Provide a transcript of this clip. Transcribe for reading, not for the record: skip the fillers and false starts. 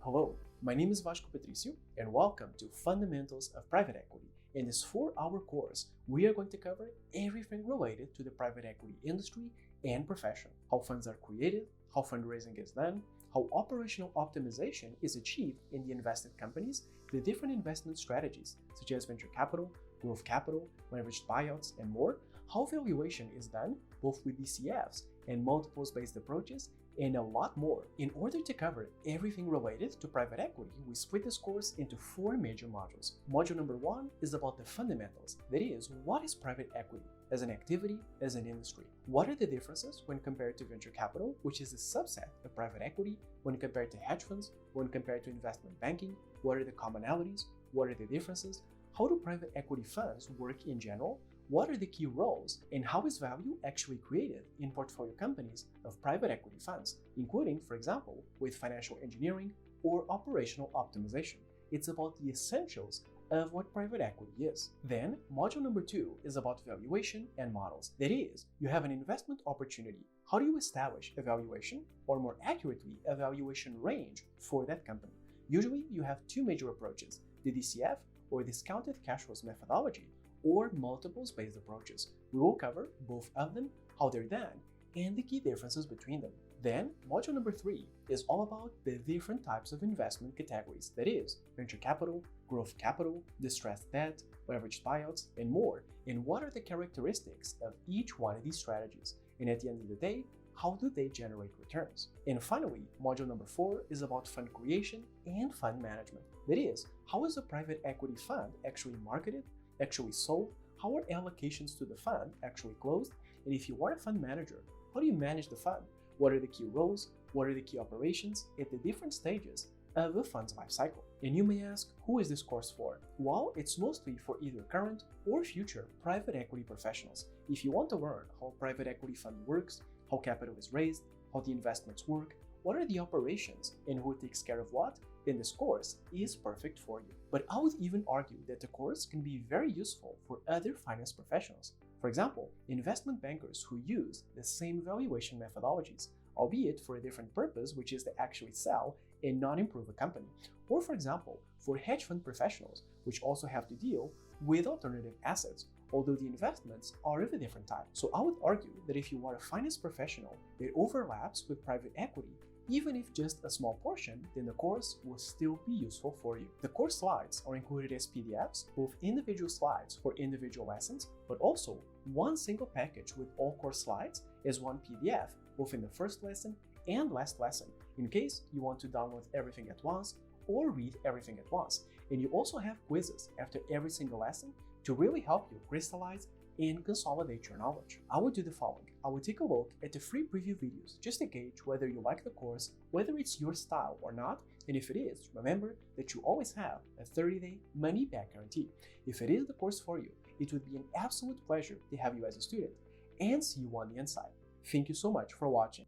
Hello, my name is Vasco and welcome to Fundamentals of Private Equity. In this 4-hour course, we are going to cover everything related to the private equity industry and profession, how funds are created, how fundraising is done, how operational optimization is achieved in the invested companies, the different investment strategies such as venture capital, growth capital, leveraged buyouts, and more, how valuation is done both with DCFs and multiples-based approaches, and a lot more. In order to cover everything related to private equity, we split this course into 4 major modules. Module number 1 is about the fundamentals, that is, what is private equity as an activity, as an industry? What are the differences when compared to venture capital, which is a subset of private equity, when compared to hedge funds, when compared to investment banking? What are the commonalities? What are the differences? How do private equity funds work in general? What are the key roles, and how is value actually created in portfolio companies of private equity funds, including, for example, with financial engineering or operational optimization? It's about the essentials of what private equity is. Then, module number 2 is about valuation and models. That is, you have an investment opportunity. How do you establish a valuation, or more accurately, a valuation range for that company? Usually, you have 2 major approaches: the DCF, or discounted cash flows methodology, or multiples-based approaches. We will cover both of them, how they're done, and the key differences between them. Then, module number 3 is all about the different types of investment categories, that is, venture capital, growth capital, distressed debt, leveraged buyouts, and more, and what are the characteristics of each one of these strategies, and at the end of the day, how do they generate returns? And finally, module number 4 is about fund creation and fund management. That is, how is a private equity fund actually marketed, actually sold, how are allocations to the fund actually closed, and if you are a fund manager, how do you manage the fund? What are the key roles? What are the key operations at the different stages of a fund's life cycle? And you may ask, who is this course for? Well, it's mostly for either current or future private equity professionals. If you want to learn how a private equity fund works, how capital is raised, how the investments work, what are the operations, and who takes care of what, then this course is perfect for you. But I would even argue that the course can be very useful for other finance professionals. For example, investment bankers who use the same valuation methodologies, albeit for a different purpose, which is to actually sell and not improve a company. Or for example, for hedge fund professionals, which also have to deal with alternative assets, although the investments are of a different type. So I would argue that if you are a finance professional that overlaps with private equity, even if just a small portion, then the course will still be useful for you. The course slides are included as PDFs, both individual slides for individual lessons, but also one single package with all course slides as one PDF, both in the first lesson and last lesson, in case you want to download everything at once or read everything at once. And you also have quizzes after every single lesson to really help you crystallize and consolidate your knowledge. I would do the following. I would take a look at the free preview videos just to gauge whether you like the course, whether it's your style or not, and if it is, remember that you always have a 30-day money-back guarantee. If it is the course for you, it would be an absolute pleasure to have you as a student and see you on the inside. Thank you so much for watching.